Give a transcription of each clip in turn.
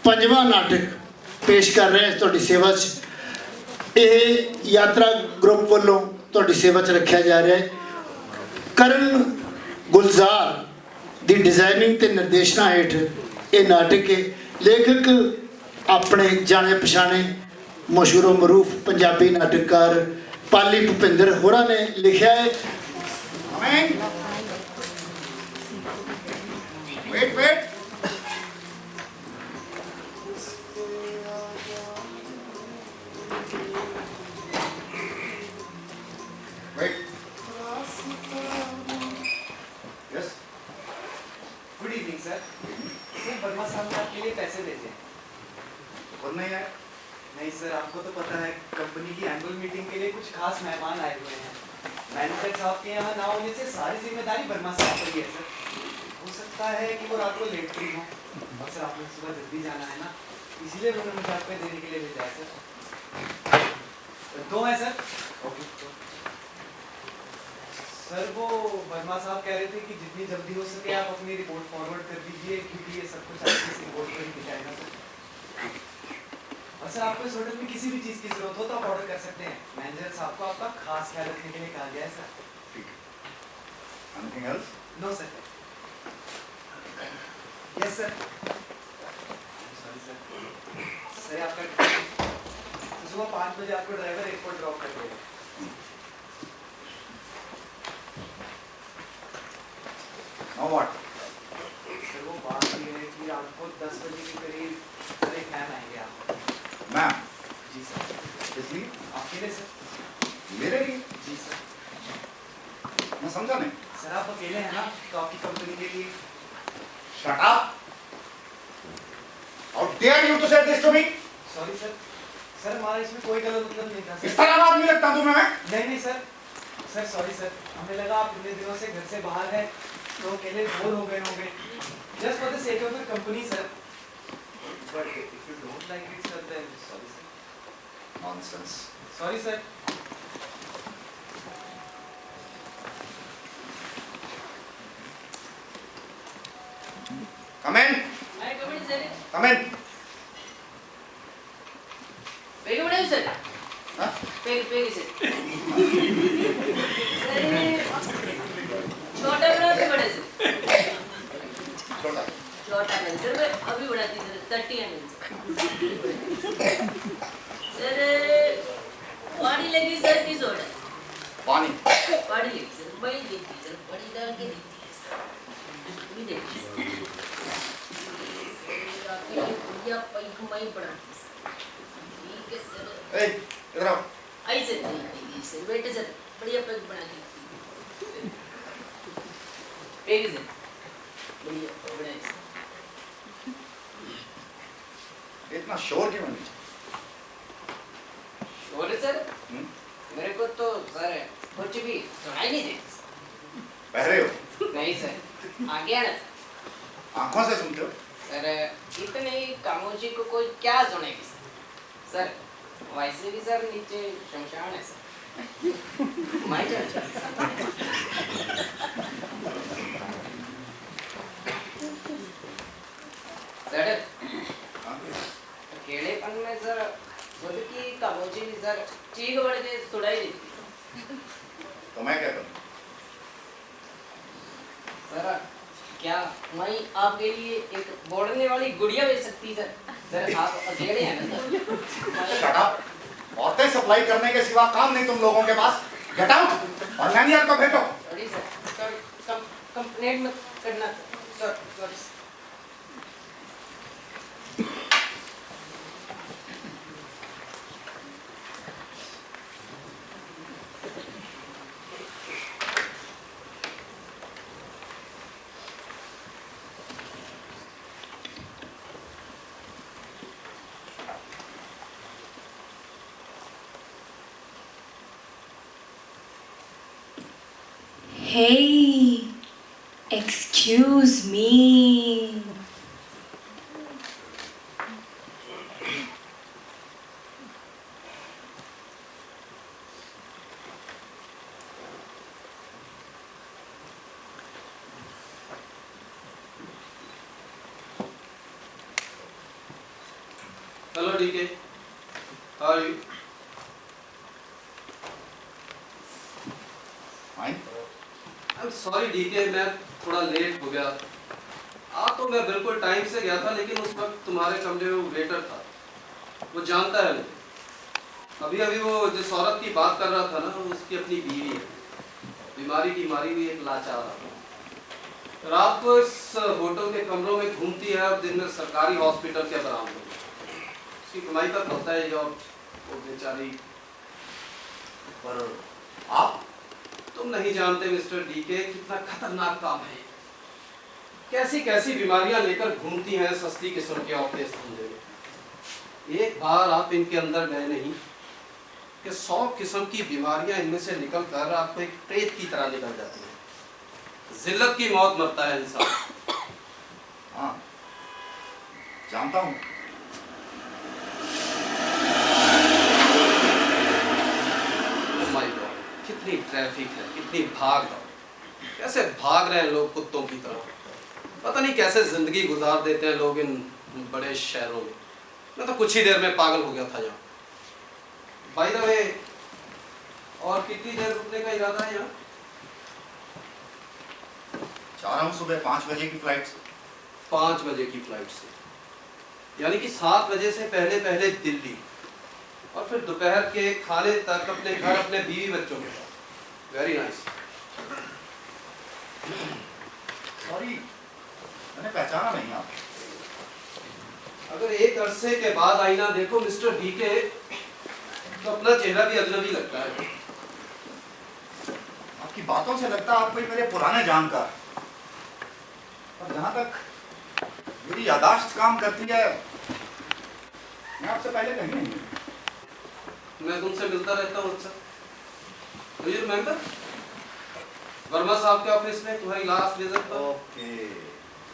पंजवां नाटक पेश कर रहे हैं तुहाडी सेवा च। यह यात्रा ग्रुप वालों तुहाडी सेवा च रखा जा रहा है। करण गुलजार की डिजाइनिंग ते निर्देशना हेठ ये नाटक है। लेखक अपने जाने पछाने मशहूर मरूफ पंजाबी नाटककार पाली भुपिंदर होरा ने लिखा है। Wait wait wait yes good evening sir. Sir Verma साहब आपके लिए पैसे देते हैं। वरना यार नहीं सर, आपको तो पता है कंपनी की एनुअल मीटिंग के लिए कुछ खास मेहमान आए हुए हैं। मैनेजर साहब के यहाँ ना होने से सारी जिम्मेदारी वर्मा साहब पर ही है सर। हो सकता है कि वो रात को लेट फ्री हो और सर आपको सुबह जल्दी जाना है ना, इसीलिए उन्होंने मुझे आप पे देने के लिए भेजा है सर। दो है सर। ओके सर, वो वर्मा साहब कह रहे थे कि जितनी जल्दी हो सके आप अपनी रिपोर्ट फॉरवर्ड कर दीजिए, क्योंकि ये सब कुछ आपकी इस रिपोर्ट पर ही दिखाएगा सर। और सर आपको इस होटल में किसी भी चीज़ की जरूरत हो तो आप ऑर्डर कर सकते हैं। मैनेजर साहब को आपका खास ख्याल रखने के लिए कहा गया है sir. Anything else? No sir. Yes sir. Sorry sir. Sir आपका सुबह 5 बजे आपको ड्राइवर एयरपोर्ट ड्रॉप कर देगा। Now what? सर वो बात ये है कि आपको 10 बजे के करीब सर एक मैम आएंगे आपको। मैम? जी सर। इसलिए? आपके लिए सर। मेरे लिए? जी सर। मैं समझा नहीं। सर आप अकेले हैं ना, तो आपकी कंपनी के लिए। Shut up! How dare you to say this to me? Sorry sir. Sir हमारा इसमें कोई गलत मतलब नहीं था इस सर। तरह आदमी लगता तुम्हें मैं? नहीं सर। सर सॉरी सर, हमें लगा आप इतने दिनों से घर से बाहर हैं तो अकेले बोर हो गए होंगे। Just for the sake of the company sir. But if you don't like it sir then sorry sir. Nonsense. Sorry sir. Come in. I come in, sir. Come in. Pay what sir? Huh? Pay sir. छोटा बड़ा भी बड़ा sir. छोटा। छोटा नहीं sir, मैं अभी बढ़ाती सर 30 ml सर। पानी लगी सर किस ऑर्डर? पानी। पानी लगी सर, मैं देती सर, पानी डाल के देती है सर। भी देखिए सर। आपके लिए बढ़िया पैक मैं बढ़ाती सर। ठीक है सर। ए, इधर आओ। आई सर, नहीं सर, बेटे सर, बढ़िया पैक बना दी। पेगी सर, बढ़िया बढ़िया सर। इतना शोर क्यों नहीं? शोर सर? मेरे को तो सर कुछ भी सुनाई नहीं देती। बहरे हो? नहीं सर, आ गया ना सर। आंखों से सुनते हो? सर इतने खामोशी को कोई क्या सुनेगी सर? सर वैसे भी सर नीचे शमशान है सर। मैं सर अकेलेपन में सर खुद की खामोशी भी सर चीख बढ़ के सुनाई देती। तो मैं क्या करूं? सर क्या मैं आपके लिए एक बोलने वाली गुड़िया बेच सकती सर? सर आप अकेले हैं ना सर? Shut up! औरतें सप्लाई करने के सिवा काम नहीं तुम लोगों के पास। गेट आउट और मैनेजर को भेजो। सॉरी सर, कंप्लेंट मत करना sir. Sorry sir. Hey, excuse me. Hello DK, how are you? Fine. I am sorry DK, मैं थोड़ा लेट हो गया। तो मैं बिल्कुल टाइम से गया था, लेकिन उस वक्त तुम्हारे कमरे में वो वेटर था, वो जानता है मुझे। अभी अभी वो जिस औरत की बात कर रहा था ना, उसकी अपनी बीवी है, बीमारी की मारी हुई एक लाचार है। रात को इस होटल के कमरों में घूमती है और दिन में सरकारी हॉस्पिटल के बरामदों में। उसकी कमाई का होता है और वो बेचारी। पर आप तुम नहीं जानते मिस्टर डीके, कितना खतरनाक काम है। कैसी कैसी बीमारियां लेकर घूमती हैं सस्ती किस्म की औरतें इस धंधे में। एक बार आप इनके अंदर गए नहीं कि 100 किस्म की बीमारियां इनमें से निकल कर आपको एक प्रेत की तरह निकल जाती हैं। जिल्लत की मौत मरता है इंसान। हाँ, जानता हूँ। Oh my God, कितनी ट्रैफिक है, कितनी भाग दौड़, कैसे भाग रहे हैं लोग कुत्तों की तरह। पता नहीं कैसे जिंदगी गुजार देते हैं लोग इन बड़े शहरों में। मैं तो कुछ ही देर में पागल हो गया था यहाँ। बाय द वे, और कितनी देर रुकने का इरादा है यहाँ? चाह रहा हूँ सुबह 5 बजे की फ्लाइट से। 5 बजे की फ्लाइट से, यानी कि 7 बजे से पहले पहले दिल्ली, और फिर दोपहर के खाने तक अपने घर, अपने बीवी बच्चों के साथ। Very nice. सॉरी, मैंने पहचाना नहीं आप। अगर एक अरसे के बाद आईना देखो मिस्टर डीके, तो अपना चेहरा भी अजनबी लगता है। आपकी बातों से लगता है आप कोई मेरे पुराने जानकार। और जहाँ तक मेरी यादाश्त काम करती है, मैं आपसे पहले कहीं नहीं हूँ। मैं तुमसे मिलता रहता हूँ अक्सर। Do you remember? वर्मा साहब के ऑफिस में तुम्हारी लास्ट विजिट पर। ओके,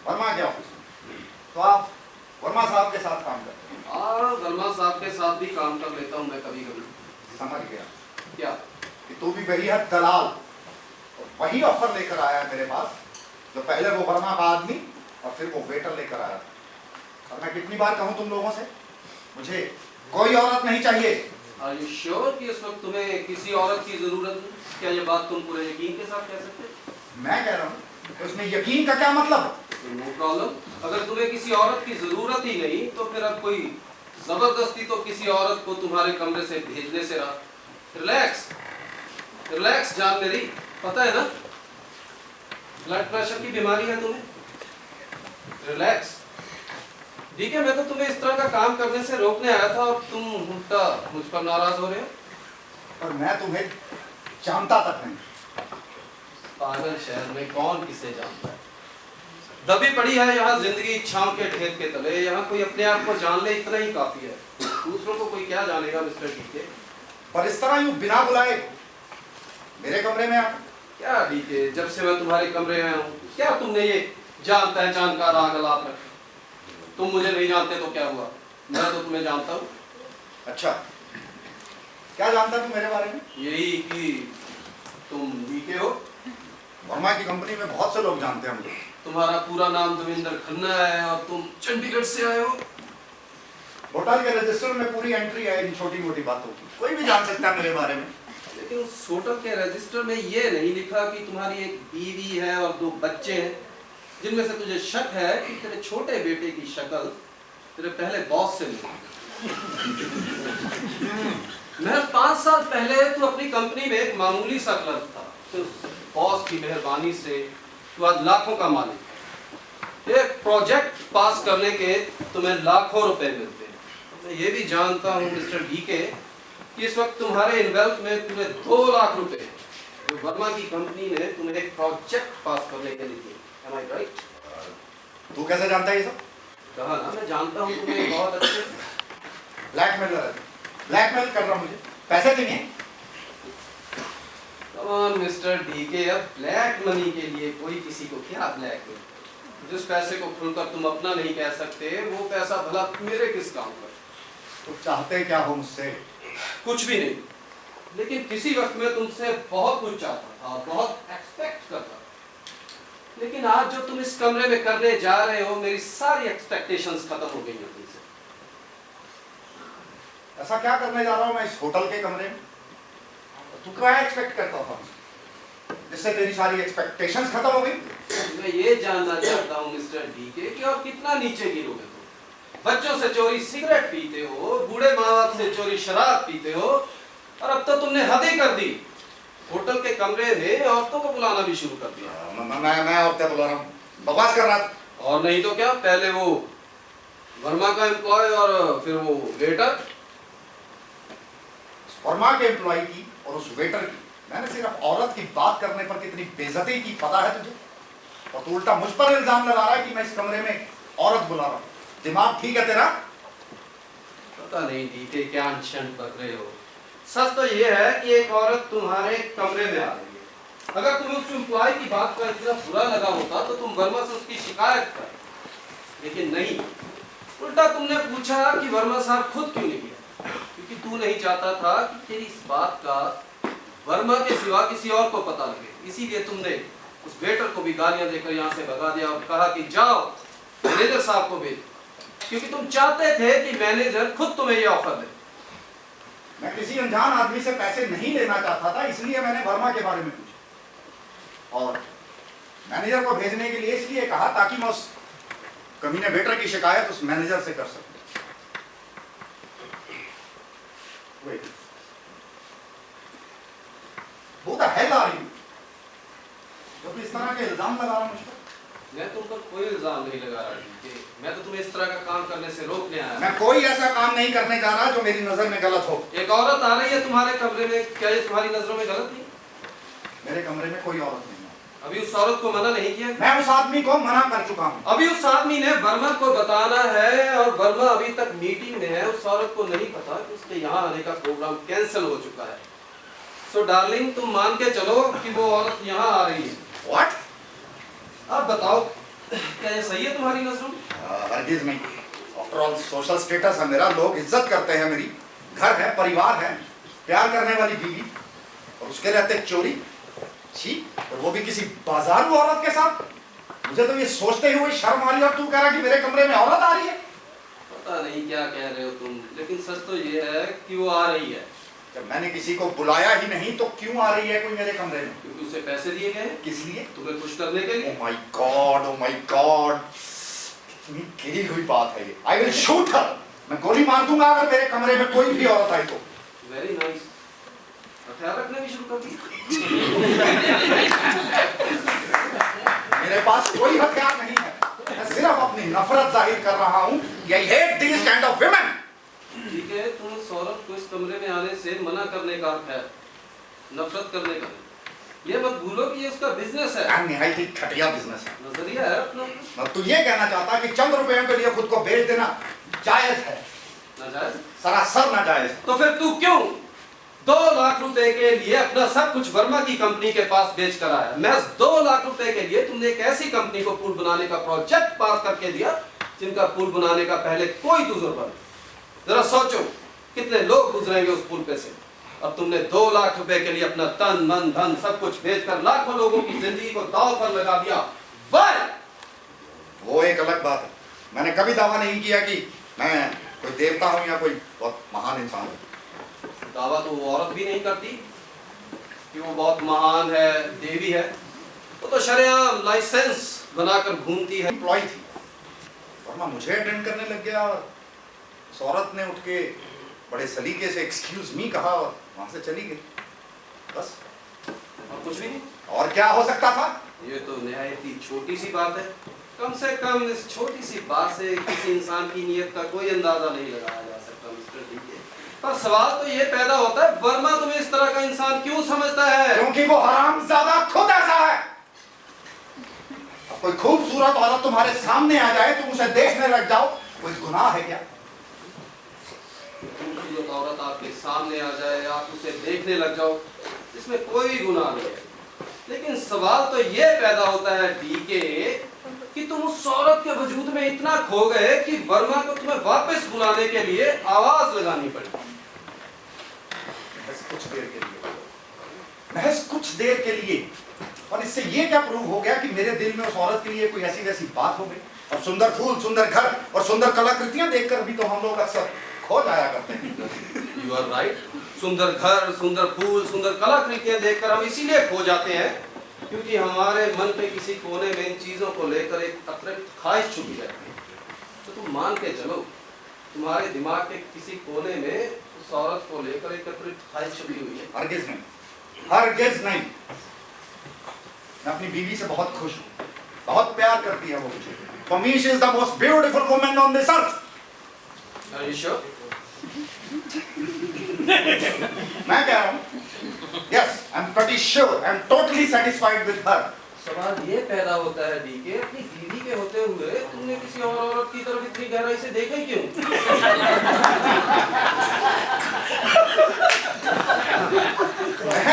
वर्मा के ऑफिस में। तो आप वर्मा साहब के साथ काम करते हैं? हाँ, वर्मा साहब के साथ भी काम कर लेता हूँ मैं कभी कभी। समझ गया क्या? कि तू भी वही है दलाल, और वही ऑफर लेकर आया है मेरे पास, जो पहले वो वर्मा का आदमी और फिर वो वेटर लेकर आया था। और मैं कितनी बार कहूँ तुम लोगों से, मुझे कोई औरत नहीं चाहिए। Are you sure कि इस वक्त तुम्हें किसी औरत की जरूरत है? क्या ये बात तुम पूरे यकीन के साथ कह सकते हो? मैं कह रहा हूँ, तो इसमें यकीन का क्या मतलब? No problem. अगर तुम्हें किसी औरत की जरूरत ही नहीं, तो फिर अब कोई जबरदस्ती तो किसी औरत को तुम्हारे कमरे से भेजने से रहा। रिलैक्स, रिलैक्स जान मेरी, पता है ना ब्लड प्रेशर की बीमारी है तुम्हें। रिलैक्स। ठीक है, मैं तो तुम्हें इस तरह का काम करने से रोकने आया था और तुम उल्टा मुझ पर नाराज हो रहे हो। और मैं तुम्हें जानता तक नहीं। पागल शहर में कौन किसे जानता है। दबी पड़ी है यहाँ जिंदगी इच्छाओं के ढेर के तले। यहाँ कोई अपने आप को जान ले, इतना ही काफी है। दूसरों को कोई क्या जानेगा मिस्टर डीके। पर इस तरह यूं बिना बुलाए मेरे कमरे में आकर। क्या डीके, जब से मैं तुम्हारे कमरे में हूँ, क्या तुमने ये जान पहचान का राग अलाप रखा? तुम मुझे नहीं जानते तो क्या हुआ, मैं तो तुम्हें जानता हूँ। अच्छा, क्या जानता तू मेरे बारे में? यही कि तुम डीके हो। वर्मा की कंपनी में बहुत से लोग जानते हैं मुझे। तुम्हारा पूरा नाम देवेंद्र खन्ना है और तुम चंडीगढ़ से आए हो। होटल के रजिस्टर में पूरी एंट्री है इन छोटी मोटी बातों की, कोई भी जान सकता है मेरे बारे में। लेकिन उस होटल के रजिस्टर में ये नहीं लिखा कि तुम्हारी एक बीवी है और 2 बच्चे हैं, जिनमें से तुझे शक है कि तेरे छोटे बेटे की शक्ल तेरे पहले बॉस से मिली। मैं 5 साल पहले तू अपनी कंपनी में एक मामूली सा क्लर्क था, तो बॉस की मेहरबानी से तू आज लाखों का मालिक। एक प्रोजेक्ट पास करने के तुम्हें लाखों रुपए मिलते हैं। मैं ये भी जानता हूँ मिस्टर डीके कि इस वक्त तुम्हारे इन्वेल्थ में पूरे 2 लाख रुपए जो वर्मा की कंपनी ने तुम्हें एक प्रोजेक्ट पास करने के लिए दिए। Am I right? तू कैसे जानता है ये सब? कहा ना, मैं जानता हूँ तुम्हें बहुत अच्छे से। ब्लैकमेलर है, ब्लैकमेल कर रहा मुझे, पैसे देंगे। Come on, मिस्टर डीके, अब ब्लैक मनी के लिए कोई किसी को क्या ब्लैकमेल? जिस पैसे को खुलकर तुम अपना नहीं कह सकते, वो पैसा भला मेरे किस काम का? तो चाहते क्या हो मुझसे? कुछ भी नहीं, लेकिन किसी वक्त मैं तुमसे बहुत कुछ चाहता था, बहुत एक्सपेक्ट करता था। लेकिन आज जो तुम इस कमरे में करने जा रहे हो, मेरी सारी एक्सपेक्टेशंस खत्म हो गई हैं तुमसे। ऐसा क्या करने जा रहा हूं मैं इस होटल के कमरे में? तू क्या एक्सपेक्ट करता था जिससे तेरी सारी एक्सपेक्टेशंस खत्म हो गई? मैं ये जानना चाहता हूँ मिस्टर डीके कि आप कितना नीचे गिरोगे तुम। बच्चों से चोरी सिगरेट पीते हो, बूढ़े माँ बाप से चोरी शराब पीते हो, और अब तो तुमने हद ही कर दी। होटल के कमरे में औरतों को बुलाना भी शुरू कर दिया। मैं औरतें बुला रहा हूँ? बकवास कर रहा था। और नहीं तो क्या, पहले वो वर्मा का एम्प्लॉय और फिर वो वेटर। वर्मा के एम्प्लॉय की और उस वेटर की मैंने सिर्फ औरत की बात करने पर कितनी बेइज्जती की पता है तुझे? और तू उल्टा मुझ पर इल्जाम लगा रहा है कि मैं इस कमरे में औरत बुला रहा हूँ। दिमाग ठीक है तेरा? पता नहीं डीके क्या अनशन कर रहे हो। सच तो ये है कि एक औरत तुम्हारे कमरे में आ रही है। अगर तुम्हें उस एम्प्लॉय की बात का इतना बुरा लगा होता तो तुम वर्मा से उसकी शिकायत कर, लेकिन नहीं, उल्टा तुमने पूछा कि वर्मा साहब खुद क्यों नहीं गया, क्योंकि तू नहीं चाहता था कि तेरी इस बात का वर्मा के सिवा किसी और को पता लगे। इसीलिए तुमने उस वेटर को भी गालियां देकर यहाँ से भगा दिया और कहा कि जाओ मैनेजर साहब को भेज, क्योंकि तुम चाहते थे कि मैनेजर खुद तुम्हें ये ऑफर दे। मैं किसी अनजान आदमी से पैसे नहीं लेना चाहता था, इसलिए मैंने वर्मा के बारे में पूछा और मैनेजर को भेजने के लिए इसलिए कहा ताकि मैं उस कमीने वेटर की शिकायत उस मैनेजर से कर सकूं। Wait. Who the hell are you? जब इस तरह के इल्जाम लगा रहा मुझ पर? मैं तुम पर कोई इल्जाम नहीं लगा रहा कि मैं तो तुम्हें इस तरह का काम करने से रोकने आया। मैं कोई ऐसा काम नहीं करने जा रहा जो मेरी नजर में गलत हो। एक औरत आ रही है तुम्हारे कमरे में, क्या ये तुम्हारी नजरों में गलत नहीं? मेरे कमरे में कोई औरत नहीं है। अभी उस औरत को मना नहीं किया? मैं उस आदमी को मना कर चुका हूँ। अभी उस आदमी ने वर्मा को बताना है और वर्मा अभी तक मीटिंग में है। उस औरत को नहीं पता कि उसके यहाँ आने का प्रोग्राम कैंसिल हो चुका है। सो डार्लिंग, तुम मान के चलो कि वो औरत यहाँ आ रही है। What? अब बताओ, क्या ये सही है तुम्हारी नजरों में? हरगिज नहीं। आफ्टर ऑल सोशल स्टेटस है मेरा, लोग इज्जत करते हैं मेरी, घर है, परिवार है, प्यार करने वाली बीवी, और उसके रहते चोरी, छी, और वो भी किसी बाजारू औरत के साथ। मुझे तो ये सोचते हुए शर्म आ रही है और तू कह रहा कि मेरे कमरे में औरत आ रही है। पता नहीं क्या कह रहे हो तुम, लेकिन सच तो ये है कि वो आ रही है। जब मैंने किसी को बुलाया ही नहीं तो क्यों आ रही है कोई मेरे कमरे में? क्योंकि उसे पैसे दिए गए। किस लिए? तुम्हें खुश करने के लिए। Oh my God, oh my God, कितनी गिरी हुई बात है ये। I will shoot her. मैं गोली मार दूंगा अगर मेरे कमरे में कोई भी औरत आई तो। Very nice. हथियार रखने भी शुरू कर दी। मेरे पास कोई हथियार नहीं है। मैं सिर्फ अपनी नफरत जाहिर कर रहा हूँ। I hate these kind of women. ठीक है, तुम उस औरत को इस कमरे में आने से मना करने का अर्थ है नफरत करने का। ये मत भूलो कि ये उसका बिजनेस है। निहायत ही घटिया बिजनेस है। नजरिया है अपना। मैं तो ये कहना चाहता कि चंद रुपयों के लिए खुद को बेच देना जायज है? नाजायज? सरासर नाजायज है। तो फिर तू क्यों 2 लाख रुपए के लिए अपना सब कुछ वर्मा की कंपनी के पास बेच कर आया? महज 2 लाख रुपए के लिए तुमने एक ऐसी कंपनी को पुल बनाने का प्रोजेक्ट पास करके दिया जिनका पुल बनाने का पहले कोई तजुर्बा नहीं। जरा सोचो कितने लोग गुजरेंगे उस पुल पे से। अब तुमने 2 लाख रुपए के लिए अपना तन मन धन सब कुछ बेचकर लाखों लोगों की जिंदगी को दांव पर लगा दिया। वाह! वो एक अलग बात है। मैंने कभी दावा नहीं किया कि मैं कोई देवता हूँ या कोई बहुत महान इंसान हूँ। दावा तो वो औरत भी नहीं करती कि वो बहुत महान है, देवी है। वो तो शरेआम लाइसेंस बनाकर घूमती है। एम्प्लॉय थी, वर्मा मुझे अटेंड करने लग गया और उस औरत ने उठ के बड़े सलीके से एक्सक्यूज मी कहा और वहां से चली गई। बस, और कुछ भी नहीं। और क्या हो सकता था? ये तो निहायत ही छोटी सी बात है। कम से कम इस छोटी सी बात से किसी इंसान की नीयत का कोई अंदाजा नहीं लगाया जा सकता मिस्टर डीके। पर सवाल तो ये पैदा होता है, वर्मा तुम्हें इस तरह का इंसान क्यों समझता है? क्योंकि वो हरामजादा खुद ऐसा है। अब कोई खूबसूरत औरत तुम्हारे सामने आ जाए तुम उसे देखने लग जाओ, कोई गुनाह है क्या? खूबसूरत औरत आपके सामने आ जाए, आप उसे देखने लग जाओ, इसमें कोई गुनाह नहीं है। लेकिन सवाल तो ये पैदा होता है डीके कि तुम उस औरत के वजूद में इतना खो गए कि वर्मा को तुम्हें वापस बुलाने के लिए आवाज लगानी पड़ी। महज कुछ देर के लिए, महज कुछ देर के लिए। और इससे ये क्या प्रूव हो गया कि मेरे दिल में उस औरत के लिए कोई ऐसी वैसी बात हो गई? और सुंदर फूल, सुंदर घर और सुंदर कलाकृतियां देखकर भी तो हम लोग अक्सर खो जाया करते हैं। You are right. सुंदर घर, सुंदर फूल, सुंदर कलाकृतियां देखकर हम इसीलिए खो जाते हैं क्योंकि हमारे मन पे किसी कोने में इन चीजों को लेकर एक अतिरिक्त ख्वाहिश छुपी रहती है। तो तुम मान के चलो, तुम्हारे दिमाग के किसी कोने में उस औरत को लेकर एक अतिरिक्त ख्वाहिश छुपी हुई है। हरगिज नहीं, हरगिज नहीं। मैं अपनी बीवी से बहुत खुश हूँ, बहुत प्यार करती है वो मुझे। For me she is the most beautiful woman on this earth. Are you sure? मैं कह रहा हूँ, yes, I'm pretty sure, I'm totally satisfied with her. सवाल ये पैदा होता है डीके, अपनी बीवी के होते हुए तुमने किसी और औरत की तरफ इतनी गहराई से देखा ही क्यों?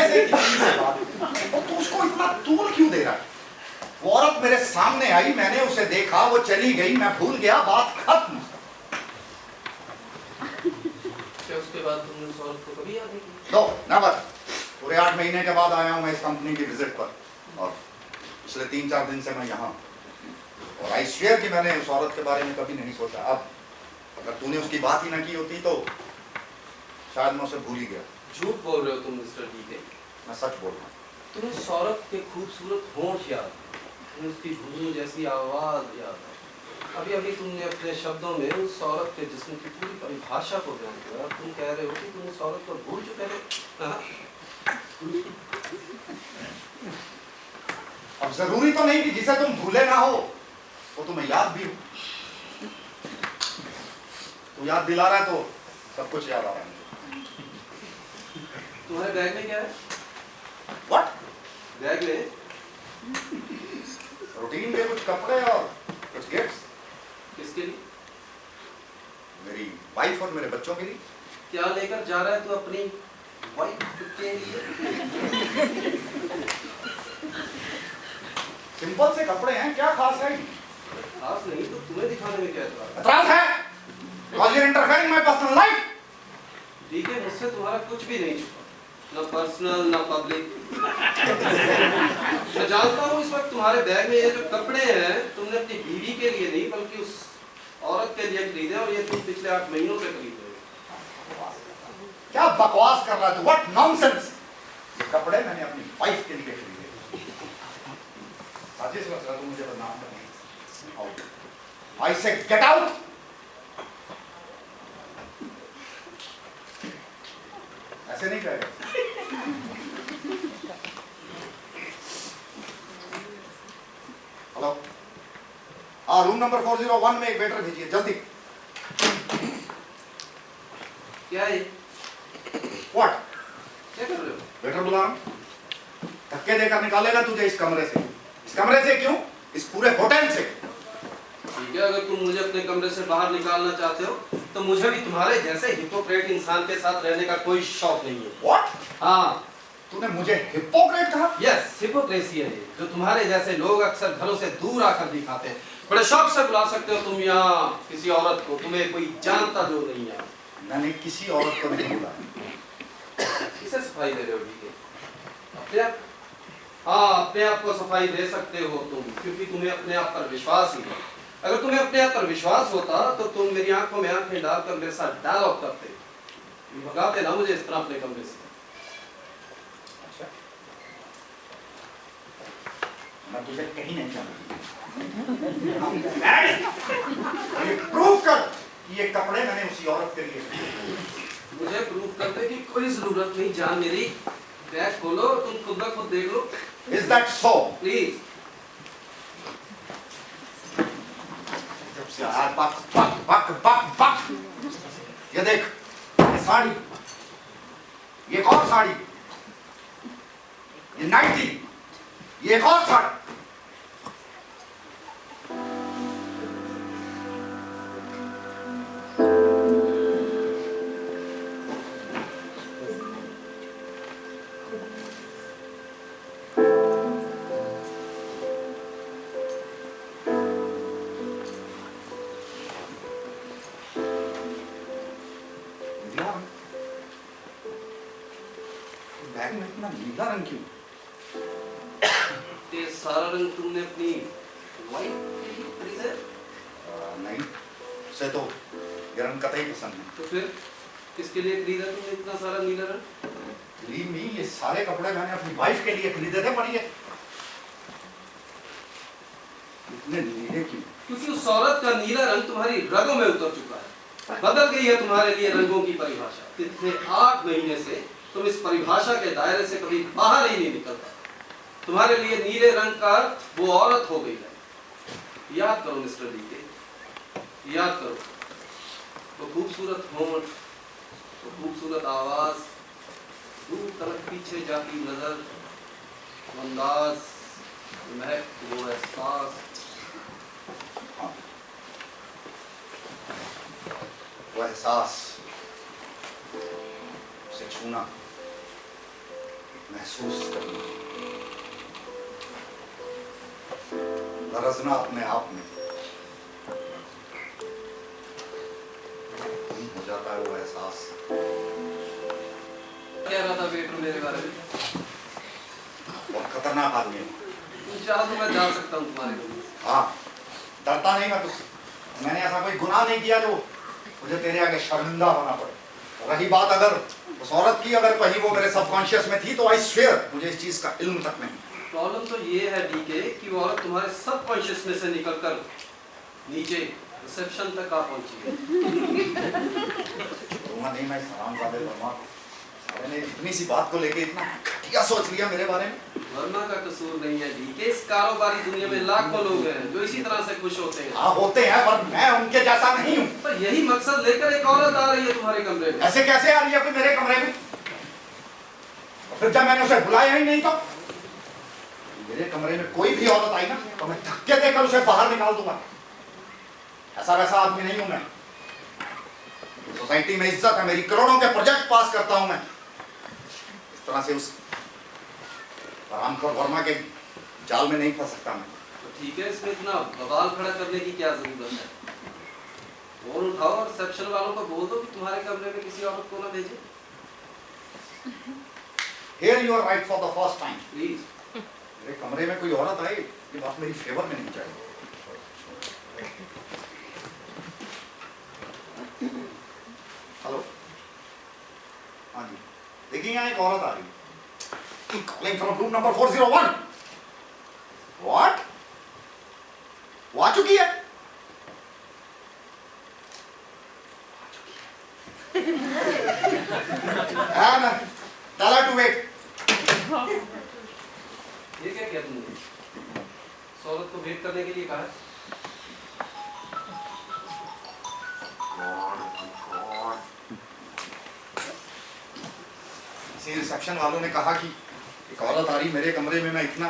ऐसे किसी से बात, और तू उसको इतना तूल क्यों दे रहा है? वो औरत मेरे सामने आई, मैंने उसे देखा, वो चली गई, मैं भूल गया, बात खत्म। क्या उसके बाद तुमने उस औरत को कभी याद नहीं किया? No, never. पूरे 8 महीने के बाद आया हूँ मैं इस कंपनी की विजिट पर, और पिछले 3-4 दिन से मैं यहाँ हूँ। और आई स्वेयर कि मैंने उस औरत के बारे में कभी नहीं सोचा। अब अगर तूने उसकी बात ही ना की होती तो शायद मैं उसे भूल ही गया। झूठ बोल रहे हो तुम मिस्टर डीके। मैं सच बोल रहा हूँ। तुम्हें उस औरत के खूबसूरत होंठ याद, तुम्हें उसकी घुंघरू जैसी आवाज याद है। अभी अभी तुमने अपने शब्दों में उस औरत के जिस्म की पूरी परिभाषा को बयान किया और तुम कह रहे हो कि तुम उस औरत को भूल चुके थे। हाँ? अब जरूरी तो नहीं कि जिसे तुम भूले ना हो वो तुम्हें याद भी हो। तू याद दिला रहा है तो सब कुछ याद आ रहा है मुझे। तुम्हारे बैग में क्या है? What? बैग में रूटीन के कुछ कपड़े और कुछ गिफ्ट्स, किसके लिए? मेरी वाइफ और मेरे बच्चों के लिए। क्या लेकर जा रहा है तू अपनी वाइफ के लिए? सिंपल से कपड़े हैं, क्या खास है? खास नहीं तो तुम्हें दिखाने में क्या एतराज? एतराज है? Because you're interfering in my personal life. ठीक है, मुझसे तुम्हारा कुछ भी नहीं छुपा, ना पर्सनल ना पब्लिक। मैं जानता हूँ इस वक्त तुम्हारे बैग में ये जो कपड़े हैं तुमने अपनी बीवी के लिए नहीं बल्कि उस औरत के लिए खरीदे और ये तुम पिछले 8 महीनों से खरीद रहे हो। क्या बकवास कर रहा है तू? What nonsense! ये कपड़े मैंने अपनी वाइफ के लिए खरीदे। साजिश रच रहा तू मुझे बदनाम करने। Out. I say get out. ऐसे नहीं करेगा। हेलो, रूम नंबर 401 में एक वेटर भेजिए जल्दी। क्या है? What? क्या कर रहे हो? वेटर बुला रहा हूं। धक्के देकर निकालेगा तुझे इस कमरे से। इस कमरे से क्यों? इस पूरे होटल से। ठीक है, अगर तुम मुझे अपने कमरे से बाहर निकालना चाहते हो तो मुझे भी तुम्हारे जैसे हिपोक्रेट इंसान के साथ रहने का कोई शौक नहीं है। What? हाँ, तूने मुझे हिपोक्रेट कहा? यस, हिपोक्रेसी है ये, जो तुम्हारे जैसे लोग अक्सर घरों से दूर आकर दिखाते हैं। बड़े शौक से बुला सकते हो तुम यहाँ किसी औरत को, तुम्हें कोई जानता जो नहीं है। मैंने किसी औरत को नहीं बुलाया। किसे सफाई दे रहे हो? ठीक है, अपने आप? हाँ, अपने आप को सफाई दे सकते हो तुम, क्योंकि तुम्हें अपने आप पर विश्वास ही है। अगर तुम्हें अपने आप पर विश्वास होता तो तुम मेरी आंखों में आंखें डालकर मेरे साथ डायलॉग करते, भगाते ना मुझे इस तरह अपने कमरे से। अच्छा, मैं तुझे कहीं नहीं जाना। प्रूव कर कि ये कपड़े मैंने उसी औरत के लिए खरीदे। मुझे प्रूफ करने की कोई जरूरत नहीं, जान मेरी। बैग खोलो, तुम खुद ब खुद देख लो Is that so? प्लीज। यार बक बक बक बक बक। ये देख, ये साड़ी, ये एक और साड़ी, ये नाइटी, ये एक और साड़ी। बैग में इतना नीला रंग क्यों? ये सारा रंग तुमने अपनी वाइफ के लिए खरीदा है? नहीं, उसे तो ये रंग कतई पसंद नहीं। तो फिर किसके लिए खरीदा तुमने इतना सारा नीला रंग? Believe me, ये सारे कपड़े मैंने अपनी वाइफ के लिए खरीदे थे, पर ये इतने नीले क्यों? क्योंकि उस औरत का नीला रंग तुम्हारी रगों में उतर चुका है। बदल गई है तुम्हारे लिए रंगों की परिभाषा। पिछले 8 महीने से तुम इस परिभाषा के दायरे से कभी बाहर ही नहीं निकलता। तुम्हारे लिए नीले रंग का वो औरत हो गई है। याद करो मिस्टर डीके, याद करो। वो खूबसूरत होंठ, वो खूबसूरत आवाज, दूर तक पीछे जाती नजर, वो अंदाज, वो महक, वो एहसास। वो एहसास, उसे छूना, महसूस करना, गरजना अपने आप में हो जाता है वो एहसास। कह रहा था वेटर मेरे बारे में? बहुत खतरनाक आदमी है। तुम चाहो तो मैं जा सकता हूँ तुम्हारे रूम में। हाँ, डरता नहीं मैं तुझसे। मैंने ऐसा कोई गुनाह नहीं किया जो मुझे तेरे आगे शर्मिंदा होना पड़े। रही बात अगर उस औरत की, अगर कहीं वो मेरे सबकॉन्शियस में थी, तो आई स्वेयर मुझे इस चीज का इल्म तक नहीं। प्रॉब्लम तो ये है डीके कि वो औरत तुम्हारे सबकॉन्शियस में से निकलकर नीचे रिसेप्शन तक आ पहुंची है। नहीं, मैं हरामजादे वर्मा को, साले ने इतनी सी बात को लेके इतना घटिया सोच लिया मेरे बारे में। वर्मा का कसूर नहीं है डीके। इस कारोबारी दुनिया में लाखों लोग हैं जो इसी तरह से खुश होते हैं। हाँ होते हैं, पर मैं उनके जैसा नहीं हूँ। पर यही मकसद लेकर एक औरत आ रही है तुम्हारे कमरे में। ऐसे कैसे आ रही है कोई मेरे कमरे में? और फिर जब मैंने उसे बुलाया ही नहीं, तो मेरे कमरे में कोई भी औरत आई ना, तो मैं धक्के देकर उसे बाहर निकाल दूंगा। ऐसा वैसा आदमी नहीं हूं मैं। सोसाइटी में इज्जत है मेरी, करोड़ों के प्रोजेक्ट पास करता हूं मैं। इस तरह से उस रामखोर वर्मा के जाल में नहीं फंस सकता मैं। तो ठीक है, इसमें इतना बवाल खड़ा करने की क्या जरूरत है? फोन उठाओ और रिसेप्शन वालों को बोल दो कि तुम्हारे कमरे में किसी औरत को ना भेजे। Here you are right for the first time. Please. मेरे कमरे में कोई औरत आई, ये बात मेरी फेवर में नहीं चाहिए। हेलो, हाँ जी, देखिए यहाँ एक औरत आ रही है। Calling from room number 401. What? वो आ चुकी है? हाँ ना, tell her to wait. ये क्या किया तुमने? इस औरत को वेट करने के लिए कहा है? रिसेप्शन वालों ने कहा कि एक औरत आ रही मेरे कमरे में। मैं इतना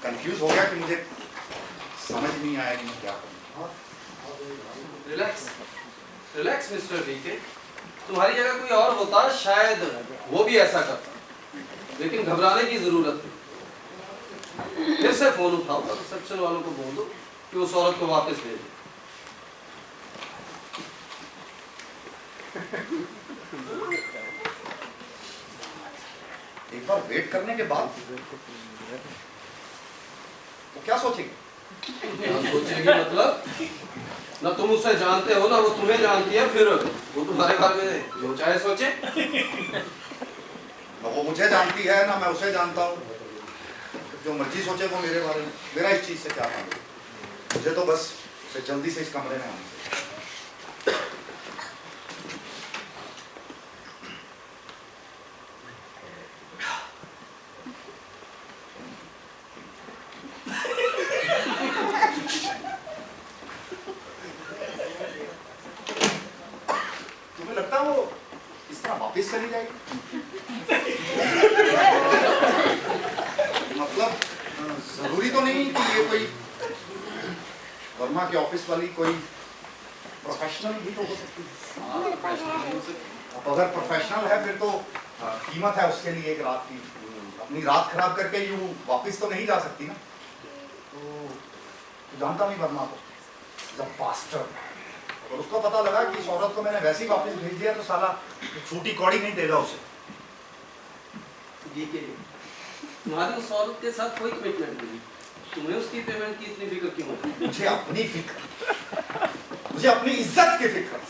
कंफ्यूज हो गया कि मुझे समझ नहीं आया कि मैं क्या करूं। Relax, relax mister DK. तुम्हारी जगह कोई और होता शायद वो भी ऐसा करता, लेकिन घबराने की जरूरत नहीं। फिर से फोन उठाओ और रिसेप्शन वालों को बोल दो कि उस औरत को वापस ले दो। एक बार वेट करने के बाद वो क्या सोचेगी? क्या सोचेगी मतलब? ना तुम उसे जानते हो ना वो तुम्हें जानती है, फिर वो तुम्हारे बारे में जो चाहे सोचे। ना वो मुझे जानती है ना मैं उसे जानता हूँ। जो मर्जी सोचे वो मेरे बारे में। मेरा इस चीज से क्या मालूम? मुझे तो बस उसे जल्दी से इस कमरे में आना चाहिए। तुम्हें लगता है वो इस तरह वापिस चली जाएगी? मतलब जरूरी तो नहीं कि ये कोई वर्मा के ऑफिस वाली कोई प्रोफेशनल भी तो हो सकती है। अब अगर प्रोफेशनल है फिर तो कीमत है उसके लिए एक रात की। अपनी रात खराब करके यूं वापिस तो नहीं जा सकती ना। तो जानता नहीं वर्मा को, जब पास्टर, और उसको पता लगा कि इस औरत को मैंने वैसे ही वापस भेज दिया तो साला छूटी कौड़ी नहीं देगा उसे। डीके, तुम्हारी उस औरत के साथ कोई कमिटमेंट नहीं, तुम्हें उसकी पेमेंट की इतनी फिक्र क्यों है? मुझे अपनी फिक्र, मुझे अपनी इज्जत की फिक्र है।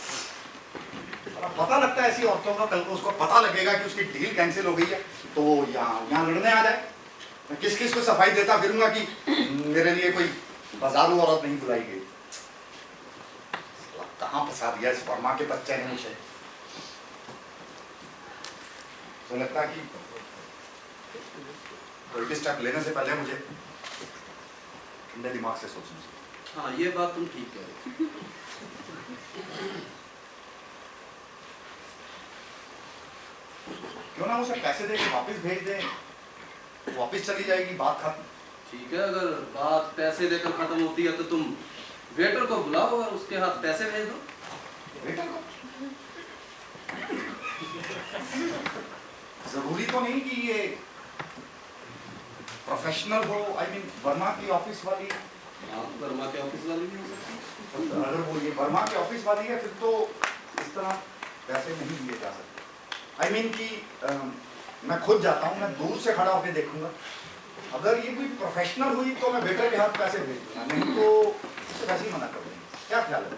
और अब पता लगता है ऐसी औरतों का, कल को उसको पता लगेगा कि उसकी डील कैंसिल हो गई है तो वो यहाँ लड़ने आ जाए। मैं किस किस को सफाई देता फिरूंगा कि मेरे लिए कोई बाजारू औरत नहीं बुलाई गई। कहाँ फंसा दिया इस वर्मा के बच्चे ने मुझे। तो लगता है कि कोई भी स्टेप लेने से पहले मुझे ठंडे दिमाग से सोचना चाहिए। हाँ, ये बात तुम ठीक कह रहे हो। क्यों ना उसे पैसे दे के वापस भेज दें, वापस चली जाएगी, बात खत्म। ठीक है, अगर बात पैसे देकर खत्म होती है तो तुम वेटर को बुलाओ और उसके हाथ पैसे भेज दो। वेटर को जरूरी तो नहीं कि ये प्रोफेशनल हो, आई मीन वर्मा की ऑफिस वाली। हाँ, वर्मा के ऑफिस वाली भी हो सकती है। अगर वो ये वर्मा की ऑफिस वाली है फिर तो इस तरह पैसे नहीं दिए जा सकते। आई मीन कि मैं खुद जाता हूँ, मैं दूर से खड़ा होकर देखूंगा। अगर ये कोई प्रोफेशनल हुई तो मैं वेटर के हाथ पैसे भेज दूंगा, नहीं तो उसे पैसे ही मना कर दूंगा। क्या ख्याल है?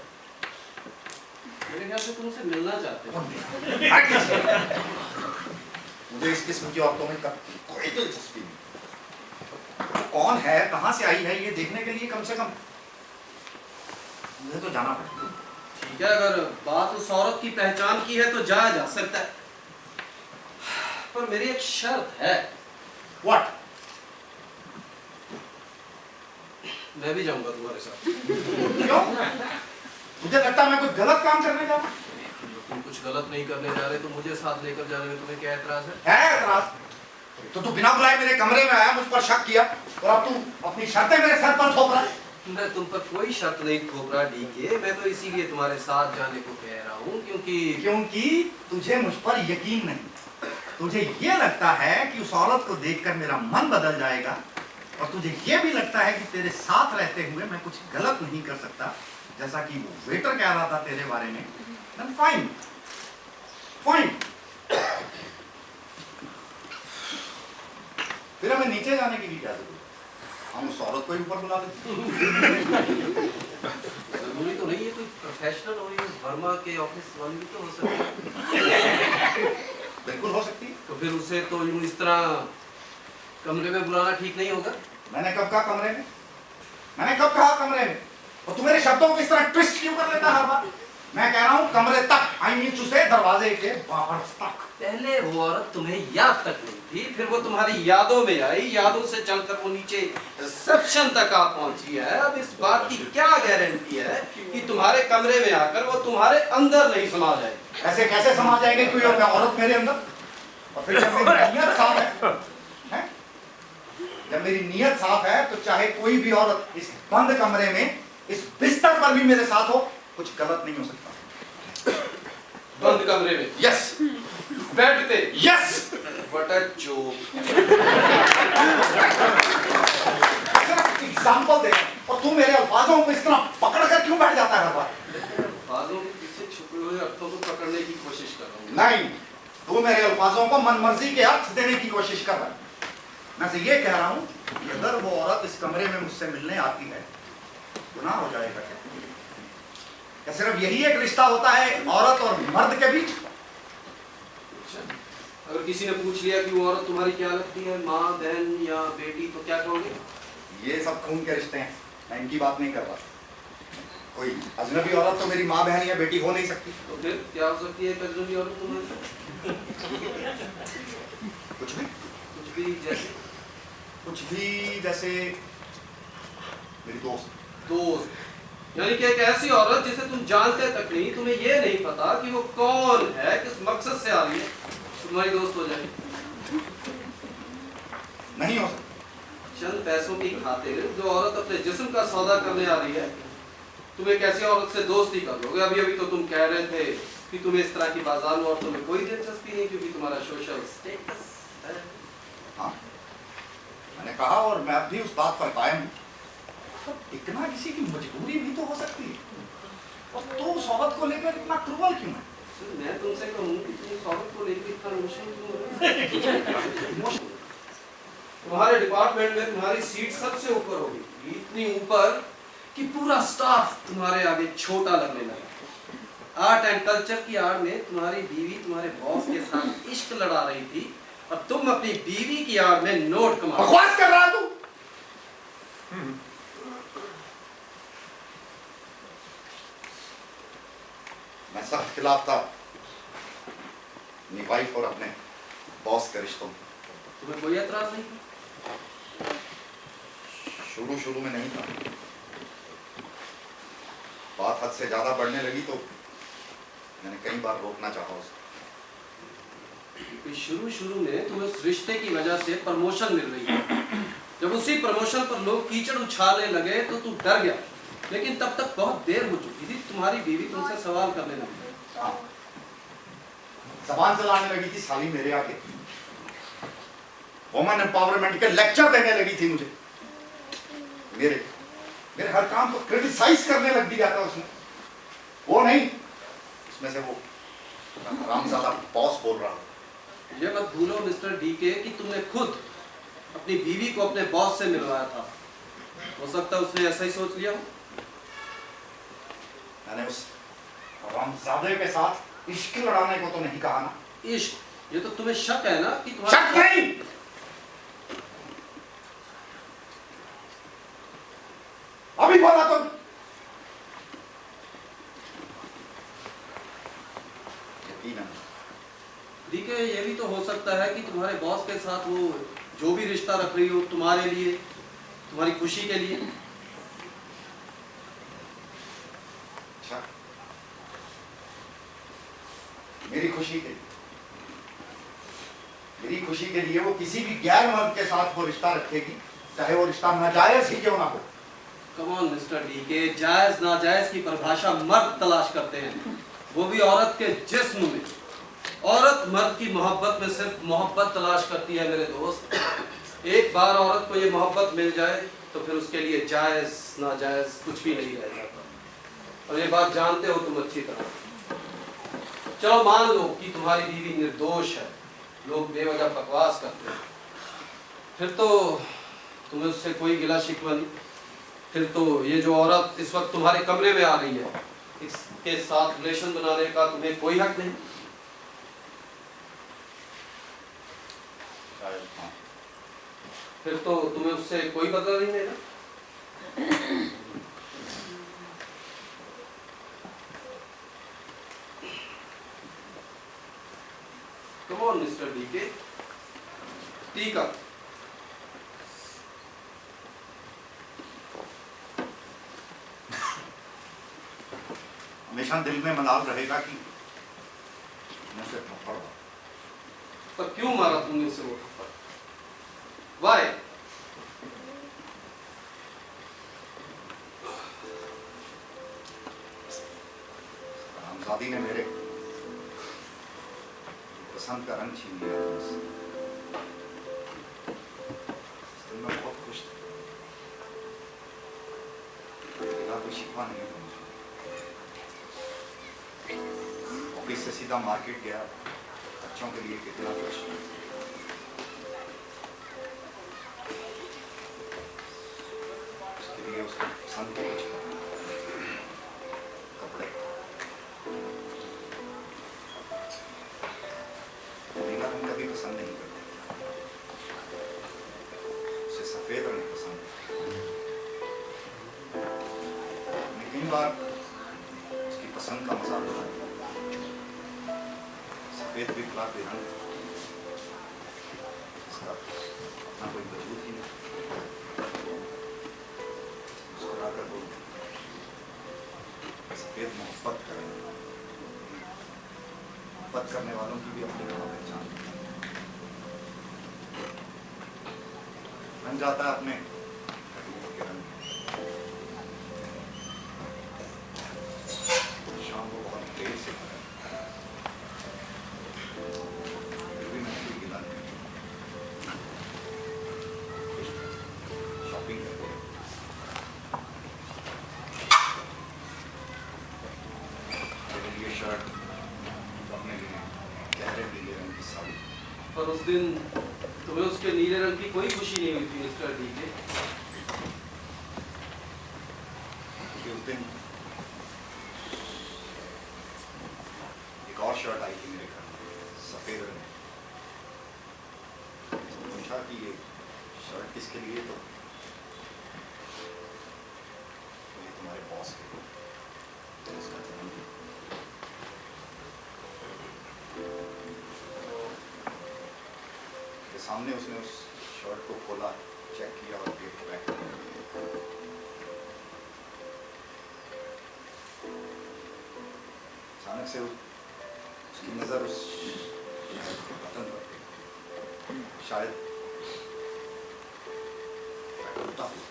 मेरे ख्याल से तुम उसे मिलना चाहते हो। मुझे इस किस्म की औरतों में कोई दिलचस्पी नहीं। वो कौन है, कहां से आई है, ये देखने के लिए कम से कम मुझे तो जाना पड़ेगा। ठीक है, अगर बात उस औरत की पहचान की है तो जाया जा सकता है, पर मेरी एक शर्त है। What? मैं भी जाऊंगा तुम्हारे साथ। क्यों? मुझे लगता है मैं कोई गलत काम करने जा रहा हूं। तुम कुछ गलत नहीं करने जा रहे तो मुझे साथ लेकर जाने में तुम्हें क्या एतराज है? है एतराज? तो तू बिना बुलाए मेरे कमरे में आया, मुझ पर शक किया और अब तू अपनी शर्तें मेरे सर पर थोप रहा है। मैं तुम पर कोई शर्त नहीं थोप रहा डीके, मैं तो इसीलिए तुम्हारे साथ जाने को कह रहा हूँ क्योंकि तुझे मुझ पर यकीन नहीं। तुझे ये लगता है कि उस औरत को देखकर मेरा मन बदल जाएगा और तुझे ये भी लगता है कि तेरे साथ रहते हुए मैं कुछ गलत नहीं कर सकता, जैसा कि वो वेटर कह रहा था तेरे बारे में। Then fine. Fine. फिर हमें नीचे जाने की भी क्या जरूरत? हम उस औरत को ही ऊपर बुला देते। जरूरी तो नहीं है कोई प्रोफेशनल हो, ये वर्मा के ऑफिस वाली भी तो हो सकती है। बिल्कुल हो सकती है। तो फिर उसे तो यूं इस तरह कमरे में बुलाना ठीक नहीं होगा। मैंने कब कहा कमरे में? मैंने कब कहा कमरे में? और तू मेरे शब्दों को इस तरह ट्विस्ट क्यों कर लेता हर बार? मैं कह रहा हूँ कमरे तक, आई मीन टू से दरवाजे के बाहर तक। पहले वो औरत तुम्हें याद तक नहीं थी, फिर वो तुम्हारी यादों में आई, यादों से चलकर वो नीचे रिसेप्शन तक आ पहुंची है। अब इस बात की क्या गारंटी है कि तुम्हारे कमरे में आकर वो तुम्हारे अंदर नहीं समा जाए? ऐसे कैसे समा जाएंगे कोई और औरत मेरे अंदर? और फिर जब मेरी नीयत साफ है, जब मेरी नीयत साफ है तो चाहे कोई भी औरत इस बंद कमरे में, इस बिस्तर पर भी मेरे साथ हो, कुछ गलत नहीं हो सकता। बंद कमरे में? यस। बेड पे? Yes. What a joke. Example दे और तू मेरे अल्फाजों को इस तरह पकड़ कर क्यों बैठ जाता है हर बार? अल्फाजों के पीछे छुपे हुए अर्थों को पकड़ने की कोशिश कर रहा हूँ। नहीं, तू मेरे अल्फाजों को मनमर्जी के अर्थ देने की कोशिश कर रहा है। मैं से ये कह रहा हूँ कि अगर वो औरत इस कमरे में मुझसे मिलने आती है, गुनाह हो जाएगा क्या? क्या सिर्फ यही एक रिश्ता होता है औरत और मर्द के बीच? अगर किसी ने पूछ लिया कि वो औरत तुम्हारी क्या लगती है, माँ, बहन या बेटी, तो क्या कहोगे? ये सब खून के रिश्ते हैं, मैं इनकी बात नहीं कर रहा। कोई अजनबी औरत तो मेरी माँ, बहन या बेटी हो नहीं सकती। तो फिर क्या हो सकती है एक अजनबी औरत तुम्हारी? कुछ भी। कुछ भी जैसे? कुछ भी जैसे मेरी दोस्त। यानी कि एक ऐसी औरत जिसे तुम जानते तक नहीं, तुम्हें ये नहीं पता कि वो कौन है, किस मकसद से आ रही है, तुम्हारी दोस्त हो जाए? नहीं हो सकता। चंद पैसों की खातिर जो औरत अपने जिस्म का सौदा करने आ रही है, तुम एक ऐसी औरत से दोस्ती कर लोगे? अभी अभी तो तुम कह रहे थे कि तुम्हें इस तरह की बाजारू औरतों में कोई दिलचस्पी नहीं क्योंकि तुम्हारा सोशल स्टेटस है। हाँ, मैंने कहा और मैं अब भी उस बात पर कायम हूँ। इतना किसी की मजबूरी भी तो हो सकती है, और तो उस औरत को लेकर इतना क्रूअल क्यों है? मैं तुमसे कहूँ कि तुम इस औरत को लेकर इतना इमोशनल क्यों हो? तुम्हारे डिपार्टमेंट में तुम्हारी सीट सबसे ऊपर होगी, इतनी ऊपर कि पूरा स्टाफ तुम्हारे आगे छोटा लगने लगा। आर्ट एंड कल्चर की आड़ में तुम्हारी बीवी तुम्हारे बॉस के साथ इश्क लड़ा रही थी और तुम अपनी बीवी की आड़ में नोट कमा। बकवास कर रहा तू। मैं सख्त खिलाफ था अपनी वाइफ और अपने बॉस के रिश्तों में। तुम्हें कोई एतराज नहीं? शुरू में नहीं था, बात हद से ज्यादा बढ़ने लगी तो मैंने कई बार रोकना चाहा उसे। शुरू में तुम्हें उस रिश्ते की वजह से प्रमोशन मिल रही है। जब उसी प्रमोशन पर लोग कीचड़ उछालने लगे तो तू डर गया, लेकिन तब तक बहुत देर हो चुकी थी। तुम्हारी बीवी तुमसे सवाल करने लगी। हाँ, जबान चलाने लगी थी साली मेरे आगे। वुमेन एम्पावरमेंट के लेक्चर देने लगी थी मुझे। मेरे हर काम को क्रिटिसाइज करने लग दिया था उसने। वो नहीं, उसमें से वो हरामजादा बॉस बोल रहा। ये मत भूलो मिस्टर डीके कि तुमने खुद अपनी बीवी को अपने बॉस से मिलवाया था। हो सकता है उसने ऐसा ही सोच लिया हो। मैंने उस हरामजादे के साथ इश्क लड़ाने को तो नहीं कहा ना। इश्क? ये तो तुम्हें शक है ना कि शक नहीं, अभी बोला तो। डीके, ये भी तो हो सकता है कि तुम्हारे बॉस के साथ वो जो भी रिश्ता रख रही हो तुम्हारे लिए, तुम्हारी खुशी के लिए। अच्छा, मेरी खुशी के लिए वो किसी भी गैर मर्द के साथ वो रिश्ता रखेगी, चाहे वो रिश्ता नाजायज ही क्यों ना हो। कम ऑन मिस्टर डीके, जायज नाजायज की परिभाषा मर्द तलाश करते हैं, वो भी औरत के जिस्म में। औरत मर्द की मोहब्बत में सिर्फ मोहब्बत तलाश करती है मेरे दोस्त। एक बार औरत को ये मोहब्बत मिल जाए तो फिर उसके लिए जायज नाजायज कुछ भी नहीं रह जाता। और ये बात जानते हो तुम अच्छी तरह। चलो मान लो कि तुम्हारी बीवी निर्दोष है, लोग बेवजह बकवास करते हैं, फिर तो तुम्हें उससे कोई गिला शिकवा नहीं। फिर तो ये जो औरत इस वक्त तुम्हारे कमरे में आ रही है, इसके साथ रिलेशन बनाने का तुम्हें कोई हक नहीं। फिर तो तुम्हें उससे कोई बदला नहीं लेना। कम ऑन मिस्टर डीके, टीका। हमेशा दिल में मलाल रहेगा कि मैं उसे थप्पड़ मारा। पर क्यों मारा तुमने उसे वो थप्पड़? Why? रामजादी ने मेरे पसंद का रंग छीन लिया था मुझसे। मैं बहुत खुश था, मेरा कोई शिकवा नहीं था मुझे। ऑफिस से सीधा मार्केट गया, बच्चों के लिए कितना कष्ट। उसके लिए उसको पसंद के कुछ कपड़े, नीला रंग कभी पसंद नहीं करता, उसे सफेद रंग पसंद है। मैं कई बार उसकी पसंद का मजाक उड़ाया। सफेद भी गुलाबी रंग, इसका अपना कोई वजूद ही नहीं। मुस्कुराकर बोल, सफेद मोहब्बत करें। मोहब्बत करने वालों की भी अपनी पहचान बन जाता है अपने के रंग। शाम को बहुत देर से शॉपिंग करते हैं, मेरे लिए शर्ट, अपने लिए गहरे नीले रंग की साड़ी। पर उस दिन तुम्हें उसके नीले रंग की कोई खुशी नहीं हुई थी मिस्टर डीके। दिन एक और शर्ट आई थी मेरे घर में, सफेद रंग की। पूछा कि ये शर्ट किसके लिए, तो ये तुम्हारे बॉस के लिए, तो उसका जन्मदिन। के सामने उसने उस शर्ट को खोला, चेक किया और गिफ्ट पैक किया। अचानक से उसकी नजर उस बटन पर गई। शायद मैं टूटा हूं।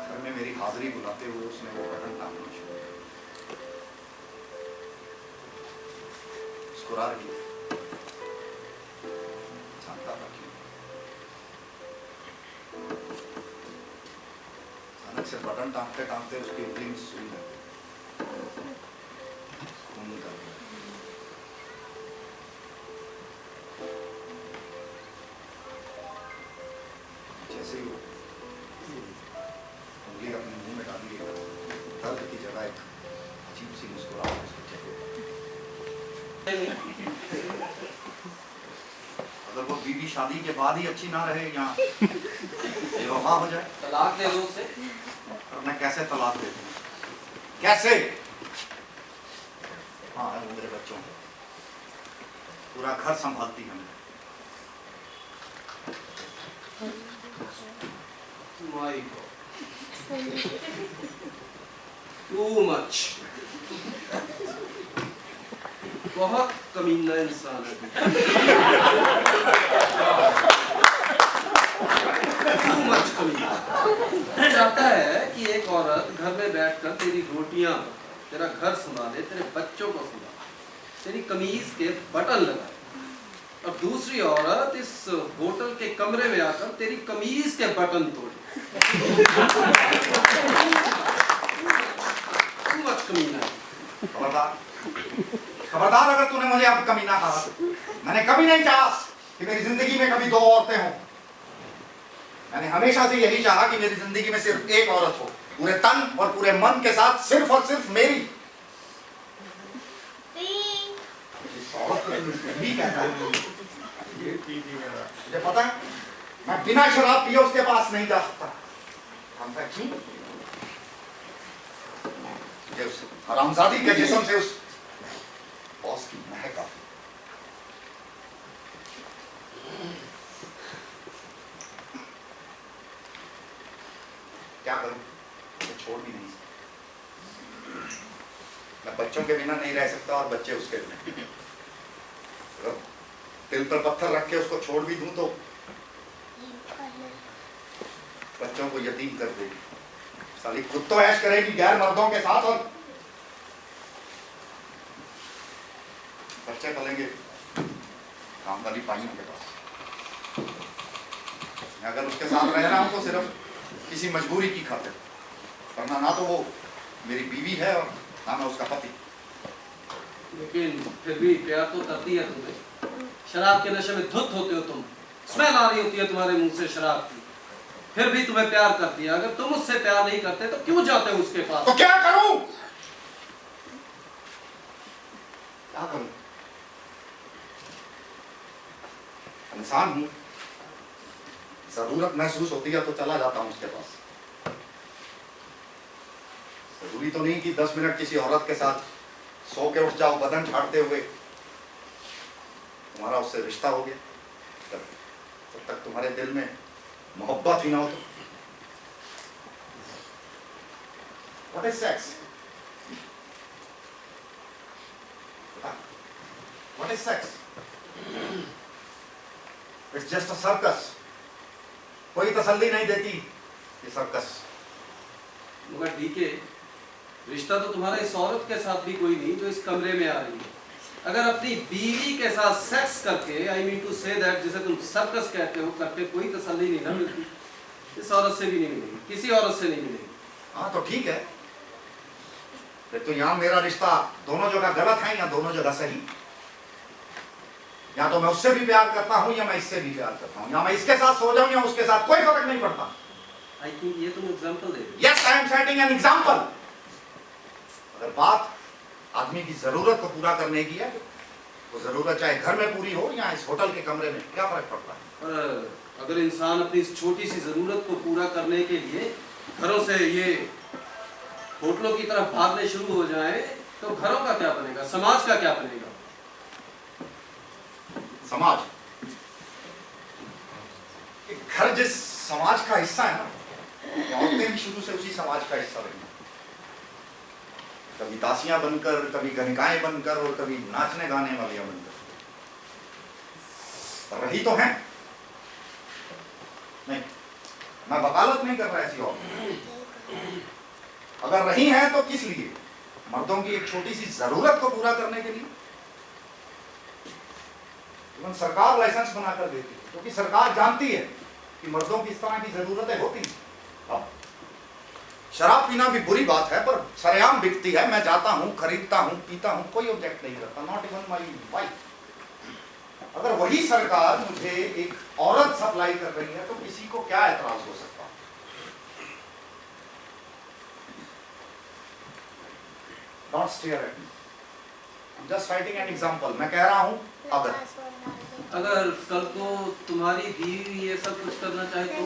घर में मेरी हाजिरी बुलाते हुए उसने वो बटन टांगना शुरू किया। मुस्कुरा रही, जानता था कि अचानक से बटन टांगते टांगते उसकी उंगली में सुई लग गई। खून निकल गया। जैसे ही वो उंगली अपने मुंह में डाली, दर्द की जगह एक अजीब सी मुस्कुराहट उसके चेहरे पर। अगर वो बीवी शादी के बाद ही अच्छी ना रहे या बेवफा हो जाए, तलाक दे दो उसे। और मैं कैसे तलाक दे दूं? कैसे? हाँ, है वो मेरे बच्चों को, पूरा घर संभालती है। My God, too much. बहुत कमीना इंसान है। टू मच कमीना। चाहता है कि एक औरत घर में बैठकर तेरी रोटियां, तेरा घर संभाले, तेरे बच्चों को संभाले, तेरी कमीज के बटन लगाए, और दूसरी औरत इस होटल के कमरे में आकर तेरी कमीज के बटन तोड़े। Too much कमीना है। खबरदार, खबरदार अगर तूने मुझे अब कमीना कहा। मैंने कभी नहीं चाहा कि मेरी जिंदगी में कभी दो औरतें हों। मैंने हमेशा से यही चाहा कि मेरी जिंदगी में सिर्फ एक औरत हो, पूरे तन और पूरे मन के साथ, सिर्फ और सिर्फ मेरी। इस औरत को भी कहता है। मुझे पता है, मैं बिना शराब पिए उसके पास नहीं जा सकता। जानता है क्यों? मुझे उस हरामजादी के जिस्म से उस बॉस की महक आती। क्या करूं? मैं छोड़ भी नहीं सकता। मैं बच्चों के बिना नहीं रह सकता और बच्चे उसके बिना। अगर दिल पर पत्थर रख के उसको छोड़ भी दूं तो बच्चों को यतीम कर देगी। साली खुद तो ऐश करेगी गैर मर्दों के साथ और बच्चे पलेंगे काम वाली पाइयों के पास। मैं अगर उसके साथ रह रहा हूं तो सिर्फ किसी मजबूरी की खातिर, वरना ना तो वो मेरी बीवी है और ना मैं उसका पति। लेकिन फिर भी प्यार तो करती है तुम्हें। शराब के नशे में धुत होते हो तुम, स्मेल आ रही होती है तुम्हारे मुंह से शराब की, फिर भी तुम्हें प्यार करती है। अगर तुम उससे प्यार नहीं करते तो क्यों जाते हो उसके पास? तो क्या करूं? क्या करूं? इंसान हूं, जरूरत महसूस होती है तो चला जाता हूं उसके पास। जरूरी तो नहीं कि 10 मिनट किसी औरत के साथ सो के उठ जाओ बदन झाड़ते हुए तुम्हारा उससे रिश्ता हो गया। तब तक तुम्हारे दिल में मोहब्बत ही ना हो तो What is sex? What is sex? It's just a circus. कोई तसल्ली नहीं देती ये सर्कस। मगर डीके, रिश्ता तो तुम्हारा इस औरत के साथ भी कोई नहीं जो इस कमरे में आ रही है। अगर अपनी बीवी के साथ सेक्स करके, I mean to say that, जिसे तुम सर्कस कहते हो, करके कोई तसल्ली नहीं ना मिलती, इस औरत से भी नहीं मिलेगी, किसी औरत से नहीं मिलेगी। हाँ तो ठीक है, फिर तो यहाँ मेरा रिश्ता दोनों जगह गलत है या दोनों जगह सही? या तो मैं उससे भी प्यार करता हूं या मैं इससे भी प्यार करता हूं, या मैं इसके साथ सो जाऊं या उसके साथ, कोई फर्क नहीं पड़ता। आई थिंक ये तुम एग्जांपल दे रहे हो। Yes, I am setting an example. अगर बात आदमी की जरूरत को पूरा करने की है, वो जरूरत चाहे घर में पूरी हो या इस होटल के कमरे में, क्या फर्क पड़ता है? अगर इंसान अपनी इस छोटी सी जरूरत को पूरा करने के लिए घरों से ये होटलों की तरफ भागने शुरू हो जाए तो घरों का क्या बनेगा, समाज का क्या बनेगा? समाज, घर जिस समाज का हिस्सा है ना, औरतें भी शुरू से उसी समाज का हिस्सा रही, कभी दासियां बनकर, कभी गणिकाएं बनकर और कभी नाचने गाने वालियां बनकर रही तो हैं। नहीं, मैं वकालत नहीं कर रहा ऐसी औरत। अगर रही हैं तो किस लिए? मर्दों की एक छोटी सी जरूरत को पूरा करने के लिए। सरकार लाइसेंस बनाकर देती है क्योंकि सरकार जानती है कि मर्दों की इस तरह की जरूरतें होती हैं। शराब पीना भी बुरी बात है, पर सरेआम बिकती है, मैं जाता हूं, खरीदता हूं, पीता हूं, कोई ऑब्जेक्ट नहीं करता, नॉट इवन माई वाइफ। अगर वही सरकार मुझे एक औरत सप्लाई कर रही है तो किसी को क्या एतराज हो सकता है? Don't stare at me. I'm just citing an example. मैं कह रहा हूं अगर कल को तुम्हारी बीवी ये सब कुछ करना चाहे तो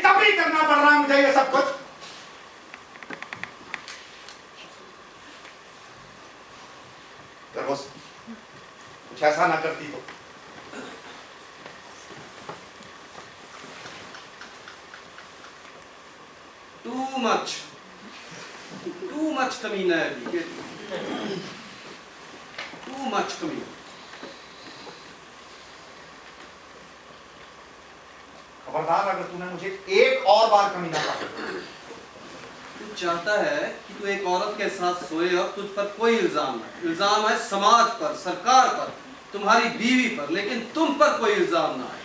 तभी करना पड़ रहा है मुझे ये सब कुछ। अगर वो कुछ ऐसा ना करती तो टू मच कमीना है अभी, टू मच कमीना। खबरदार अगर तूने मुझे एक और बार कमीना कहा। तू चाहता है कि तू एक औरत के साथ सोए और तुझ पर कोई इल्जाम है। इल्जाम है समाज पर, सरकार पर, तुम्हारी बीवी पर, लेकिन तुम पर कोई इल्जाम ना आए।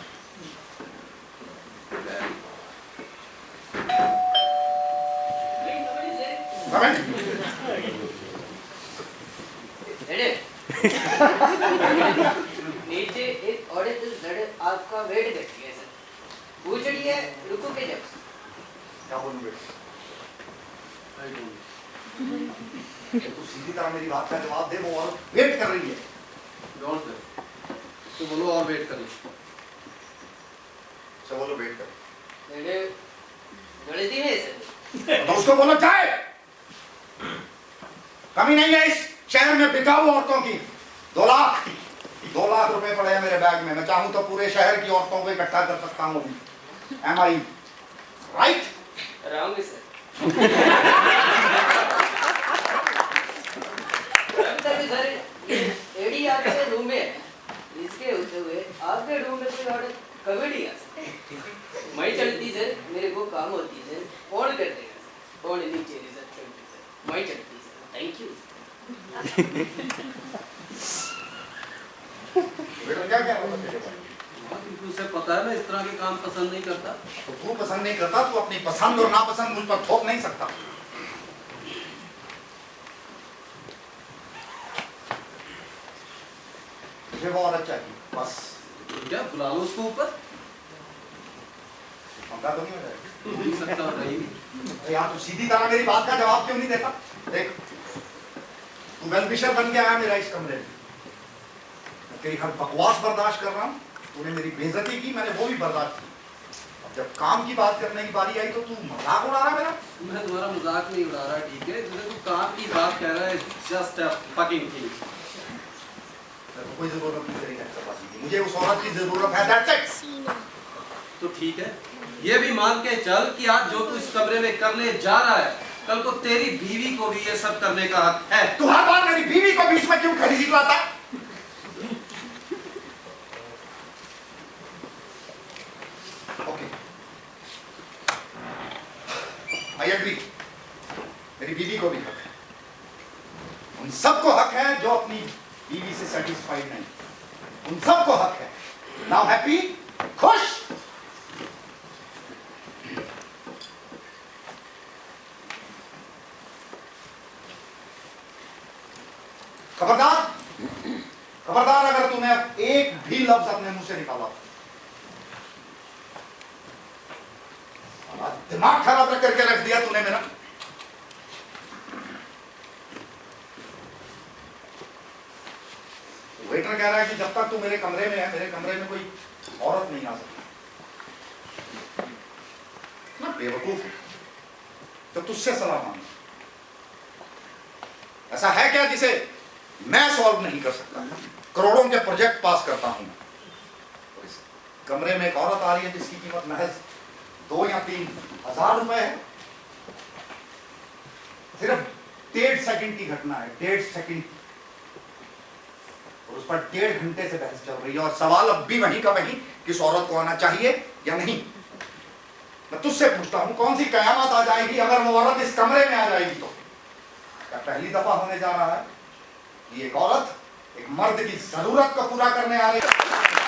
नीचे एक औरत लड़े आपका वेट करती है सर, पूछ रही है रुको के जब क्या बोलूं बेटा? तू सीधी तरह मेरी बात का जवाब दे। वो औरत वेट कर रही है। तो बोलो और वेट करो। अच्छा बोलो वेट कर। गलती है सर। तो उसको बोलो जाए। कमी नहीं है इस शहर में बिकाऊ औरतों की। 2 लाख रुपए पड़े हैं मेरे बैग में। मैं चाहूं तो पूरे शहर की औरतों को इकट्ठा कर सकता हूं। Am I right? Wrong sir. Sir ED आपके रूम में है, इसके होते हुए आपके रूम में कोई औरत कभी नहीं आ सकती। मैं चलती सर, मेरे को काम होती सर, फोन कर देगा सर, फोन नीचे रिसेप्शन पे सर, मैं चलती सर। Thank you. बेटा क्या क्या बोला तेरे बारे में? उसे पता है मैं इस तरह के काम पसंद नहीं करता। तो तू पसंद नहीं करता, तू अपनी पसंद और नापसंद मुझ पर थोप नहीं सकता। मुझे वो औरत चाहिए बस। क्या बुला लो उसको ऊपर, पंगा तो नहीं हो जाएगा? हो नहीं सकता नहीं। यार तू सीधी तरह मेरी बात का जवाब क्यों नहीं देता? देख तू वेलविशर बन के आया मेरा इस कमरे में, तेरी हर बकवास बर्दाश्त कर रहा हूं। तूने मेरी बेइज्जती की, मैंने वो भी बर्दाश्त की। अब जब काम की बात करने की बारी आई तो तू मजाक उड़ा रहा मेरा। मैं तुम्हारा मजाक नहीं उड़ा रहा, ठीक है? तू काम की बात कह रहा है, जस्ट अ फकिंग थिंग। कोई जरूरत नहीं तेरी एक्सरसाइज की, मुझे उस औरत की जरूरत है, दैट्स इट। तो ठीक है, ये भी मान के चल कि आज जो तू इस कमरे में करने जा रहा है, कल को तेरी बीवी को भी ये सब करने का हक है। तू हर बार मेरी बीवी को बीच में क्यों खड़ी लाता है? ओके, आई एग्री, मेरी बीवी को भी हक है। उन सबको हक है जो अपनी बीवी से सेटिस्फाइड नहीं, उन सबको हक है। नाउ हैप्पी, खुश। खबरदार खबरदार अगर तूने अब एक भी लफ्ज अपने मुंह से निकाला, दिमाग खराब करके रख दिया तूने मेरा। वेटर कह रहा है कि जब तक तू मेरे कमरे में है, मेरे कमरे में कोई औरत नहीं आ सकती। ना बेवकूफ है तो तुझसे सलाह मांग। ऐसा है क्या जिसे मैं सॉल्व नहीं कर सकता? करोड़ों के प्रोजेक्ट पास करता हूं। और इस कमरे में एक औरत आ रही है जिसकी कीमत महज 2 या 3 हजार रुपए है। सिर्फ 1.5 सेकंड की घटना है, 1.5 सेकंड, और उस पर 1.5 घंटे से बहस चल रही है। और सवाल अब भी वहीं का वहीं कि इस औरत को आना चाहिए या नहीं। मैं तुझसे पूछता हूं, कौन सी कयामत आ जाएगी अगर वो औरत इस कमरे में आ जाएगी तो? क्या पहली दफा होने जा रहा है कि एक औरत एक मर्द की जरूरत को पूरा करने आ रही है?